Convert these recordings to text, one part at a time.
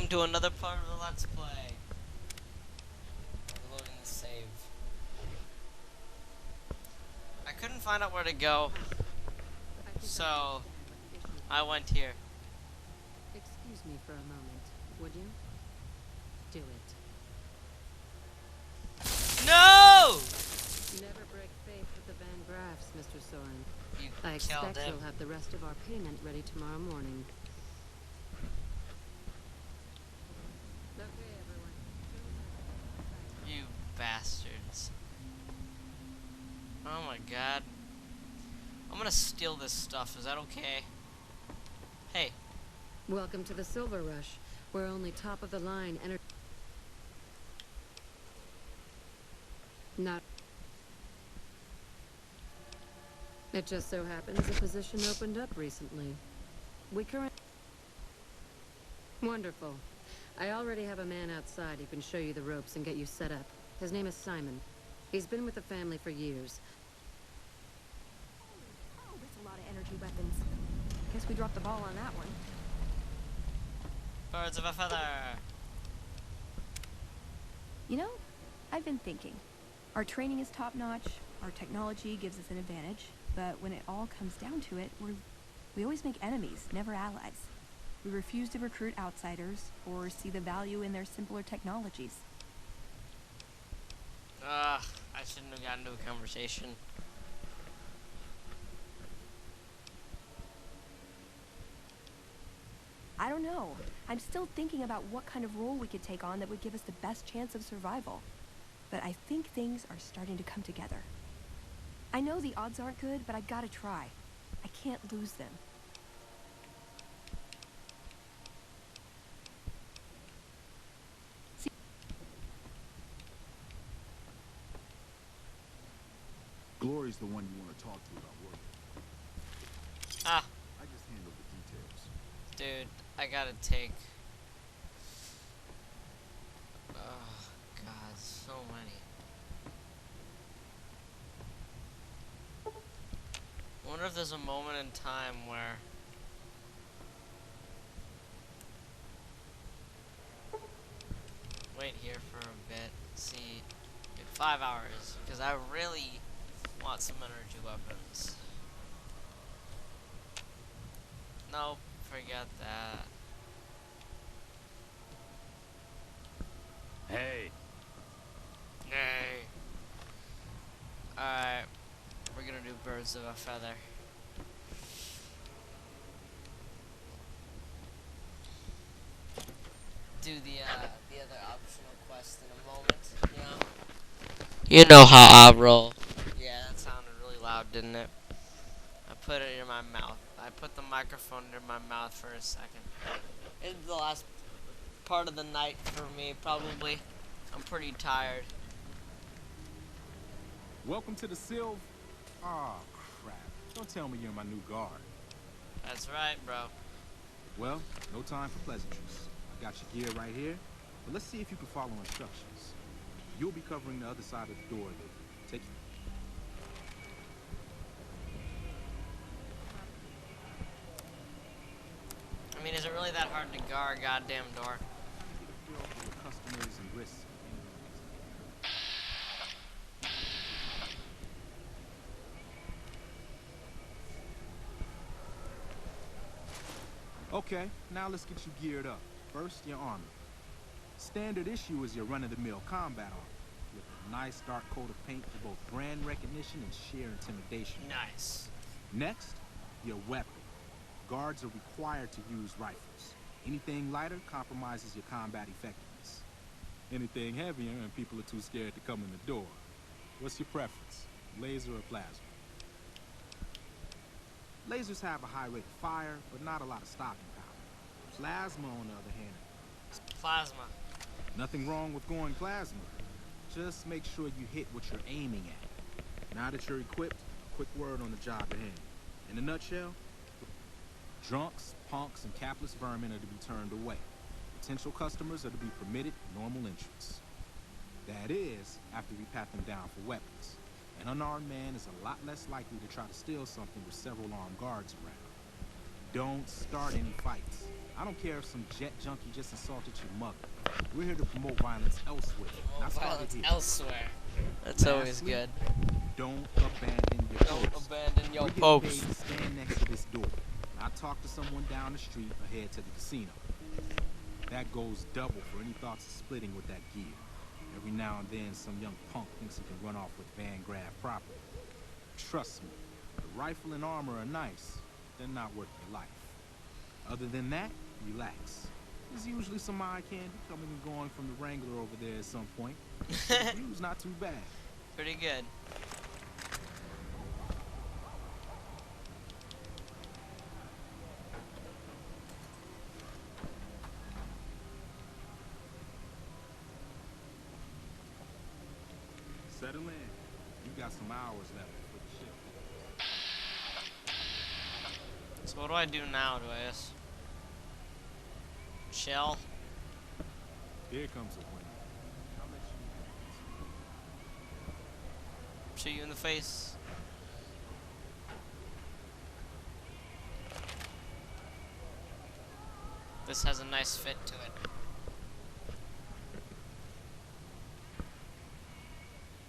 welcome to another part of the Let's Play. Loading the save. I couldn't find out where to go, so I went here. Excuse me for a moment, would you? Do it. No! Never break faith with the Van Graffs, Mr. Soren. You I killed expect him. you'll have the rest of our payment ready tomorrow morning. Okay, everyone. You bastards. Oh my god. I'm gonna steal this stuff, is that okay? Hey. Welcome to the Silver Rush, where only top-of-the-line energy... Not... It just so happens a position opened up recently. Wonderful. I already have a man outside who can show you the ropes and get you set up. His name is Simon. He's been with the family for years. Oh, that's a lot of energy weapons. Guess we dropped the ball on that one. Birds of a feather. You know, I've been thinking. Our training is top-notch, our technology gives us an advantage, but when it all comes down to it, we always make enemies, never allies. We refuse to recruit outsiders or see the value in their simpler technologies. I shouldn't have gotten into a conversation. I don't know. I'm still thinking about what kind of role we could take on that would give us the best chance of survival. But I think things are starting to come together. I know the odds aren't good, but I gotta try. I can't lose them. Glory's the one you want to talk to about work. Ah, I just handled the details. dude, I gotta take... Oh, God, so many. I wonder if there's a moment in time where... Wait here for a bit, see... 5 hours, because I really want some energy weapons. Nope, forget that. Hey! Nay. Alright, we're gonna do birds of a feather. Do the other optional quest in a moment, you know? You know how I roll. Yeah, that sounded really loud, didn't it? I put it in my mouth. I put the microphone in my mouth for a second. It's the last part of the night for me, probably. I'm pretty tired. Welcome to the Sylv... Aw, crap. Don't tell me you're my new guard. That's right, bro. Well, no time for pleasantries. I got your gear right here, but let's see if you can follow instructions. You'll be covering the other side of the door that take I mean, is it really that hard to guard a goddamn door? you get a feel for your customers and risks. Okay, now let's get you geared up. First, your armor. Standard issue is your run-of-the-mill combat armor, with a nice dark coat of paint for both brand recognition and sheer intimidation. Nice. Next, your weapon. Guards are required to use rifles. Anything lighter compromises your combat effectiveness. Anything heavier and people are too scared to come in the door. What's your preference, laser or plasma? Lasers have a high rate of fire, but not a lot of stopping power. Plasma, on the other hand, Plasma. nothing wrong with going plasma. Just make sure you hit what you're aiming at. Now that you're equipped, a quick word on the job at hand. In a nutshell, drunks, punks, and capless vermin are to be turned away. Potential customers are to be permitted normal entrance. That is, after we pat them down for weapons. An unarmed man is a lot less likely to try to steal something with several armed guards around. Don't start any fights. I don't care if some jet junkie just assaulted your mother. We're here to promote violence elsewhere, not start it Violence here. elsewhere. That's always Lastly, good. Don't abandon your Don't post. abandon your We're getting post. paid to stand next to this door. Not talk to someone down the street or head to the casino. That goes double for any thoughts of splitting with that gear. Every now and then, some young punk thinks he can run off with Van Graff property. Trust me, the rifle and armor are nice. They're not worth your life. Other than that, relax. There's usually some eye candy coming and going from the Wrangler over there at some point. The view's not too bad. Pretty good. Settle in. You got some hours left before the shift. So what do I do now? Do I just chill? Here comes a winner. I'll let you Shoot you in the face? This has a nice fit to it.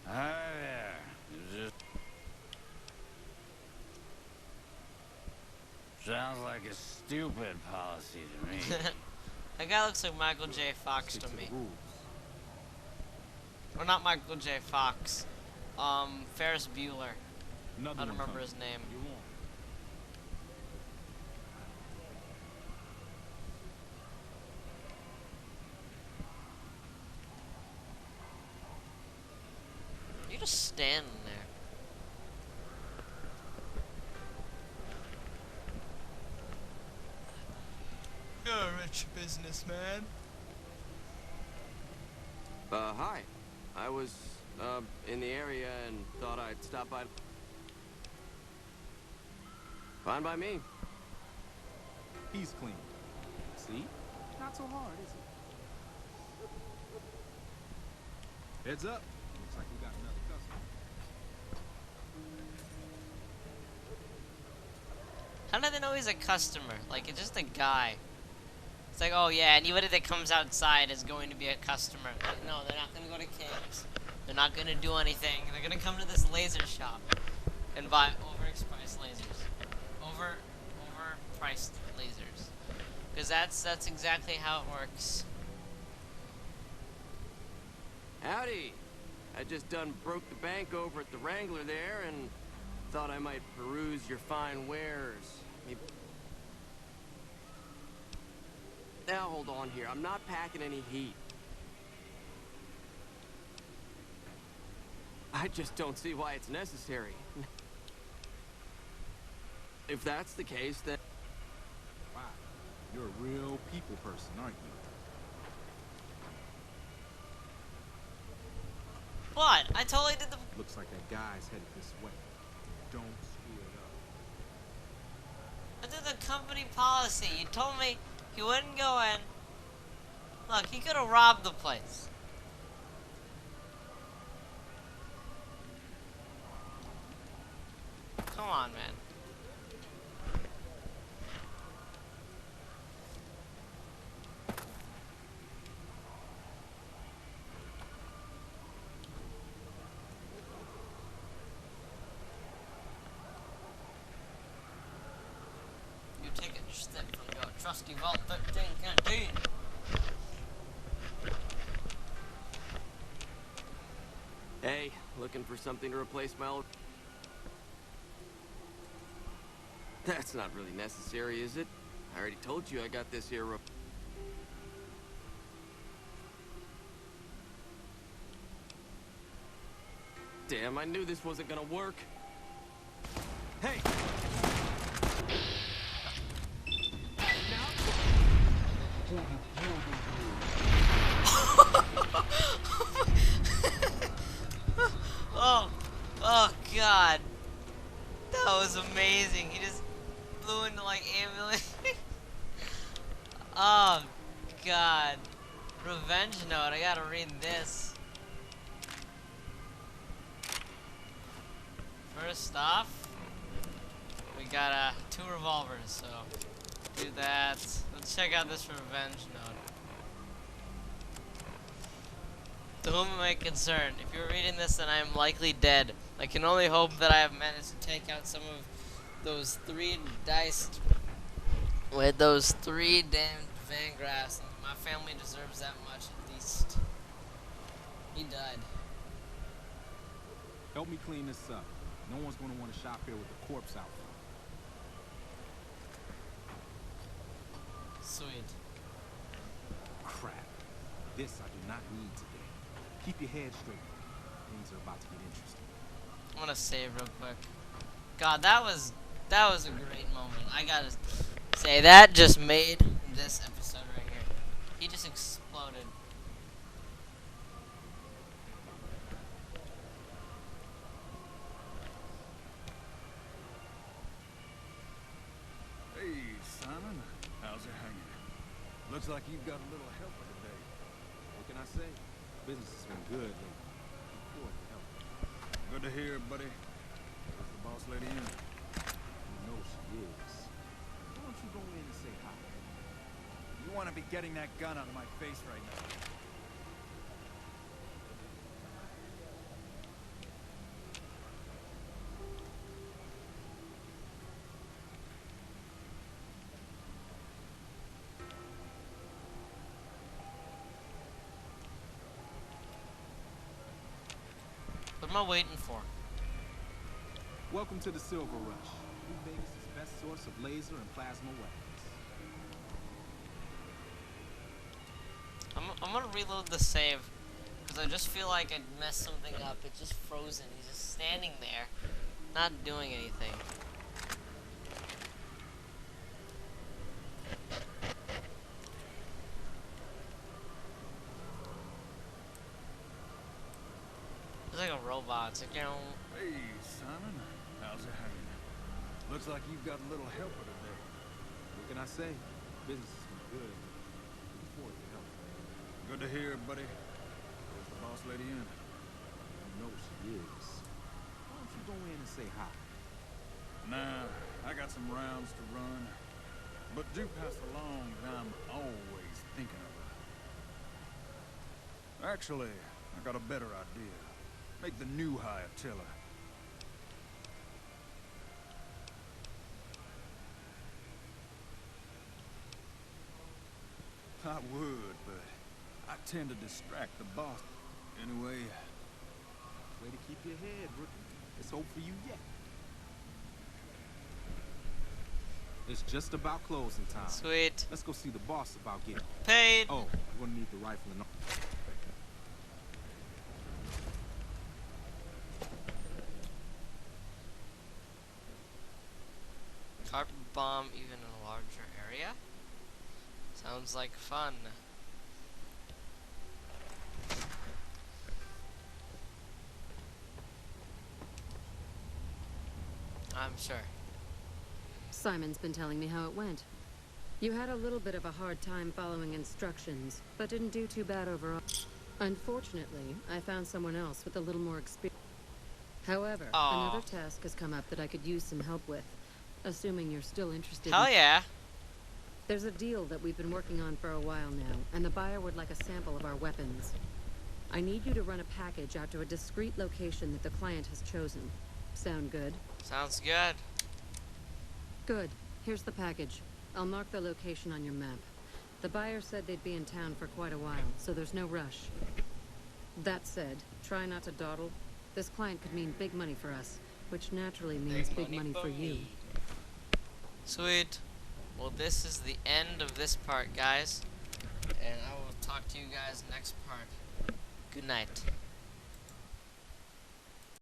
Hi there. Is this... Sounds like a stupid policy to me. That guy looks like Michael J. Fox stick to to me. the rules. Or not Michael J. Fox. Ferris Bueller. Another I don't one remember coming. his name. You won't. You're just standing there. You're a rich businessman. Hi. I was, in the area and thought I'd stop by. Fine by me. He's clean. See? Not so hard, is it? Heads up. Looks like we got another customer. How do they know he's a customer? Like, it's just a guy. It's like, oh yeah, anybody that comes outside is going to be a customer. Like, no, they're not going to go to King's. They're not going to do anything. They're going to come to this laser shop and buy overpriced lasers. Overpriced lasers. Because that's exactly how it works. Howdy. I just done broke the bank over at the Wrangler there and thought I might peruse your fine wares. Maybe... Now hold on here. I'm not packing any heat. I just don't see why it's necessary. If that's the case, then... Wow. You're a real people person, aren't you? What? I totally did the... Looks like that guy's headed this way. Don't screw it up. I did the company policy. You told me he wouldn't go in. Look, he could have robbed the place. Come on, man. You take a step from your trusty Vault 13 canteen. Hey, looking for something to replace my old... That's not really necessary, is it? I already told you I got this here... Damn, I knew this wasn't gonna work. Hey! Oh god. That was amazing. He just flew into like ambulance. Oh god. Revenge note. I gotta read this. First off, we got 2 revolvers, so Do that. Let's check out this revenge note. To whom am I concerned? If you're reading this, then I am likely dead. I can only hope that I have managed to take out some of those 3 dice with those 3 damned Van Graffs. My family deserves that much at least. He died. Help me clean this up. No one's gonna want to shop here with the corpse out front. Sweet. Crap. This I do not need today. Keep your head straight. Things are about to get interesting. I'm gonna save real quick. God, that was a great moment. I gotta say that just made this episode right here. He just exploded. Hey, Simon. How's it hanging? Looks like you've got a little helper today. What can I say? Business has been good lately. Look forward to help. Good to hear, buddy. Is the boss lady in? You know she is. Why don't you go in and say hi? You want to be getting that gun out of my face right now. What am I waiting for? Welcome to the Silver Rush. New Vegas' best source of laser and plasma weapons. I'm gonna reload the save because I just feel like I messed something up. It's just frozen. He's just standing there, not doing anything. It's like a robot. It's like, you know. Hey, Simon. How's it hanging? Looks like you've got a little helper today. What can I say? Business has been good. Looking forward to help. Good to hear, buddy. Is the boss lady in? You know she is. Why don't you go in and say hi? Nah, I got some rounds to run. But do pass along that I'm always thinking of her. Actually, I got a better idea. Make the new hire tell her. I would, but I tend to distract the boss. Anyway, Way to keep your head, rookie. There's hope for you yet. It's just about closing time. Sweet. Let's go see the boss about getting. Paid. Oh, we're gonna need the rifle and all. Carpet bomb even in a larger area? Sounds like fun. I'm sure. Simon's been telling me how it went. You had a little bit of a hard time following instructions, but didn't do too bad overall. Unfortunately, I found someone else with a little more experience. However, Aw. another task has come up that I could use some help with. Assuming you're still interested. Hell yeah. There's a deal that we've been working on for a while now, and the buyer would like a sample of our weapons. I need you to run a package out to a discreet location that the client has chosen. Sound good? Sounds good. Good. Here's the package. I'll mark the location on your map. The buyer said they'd be in town for quite a while, so there's no rush. That said, try not to dawdle. This client could mean big money for us, which naturally means big money for you. me. Sweet. Well, this is the end of this part, guys. And I will talk to you guys next part. Good night.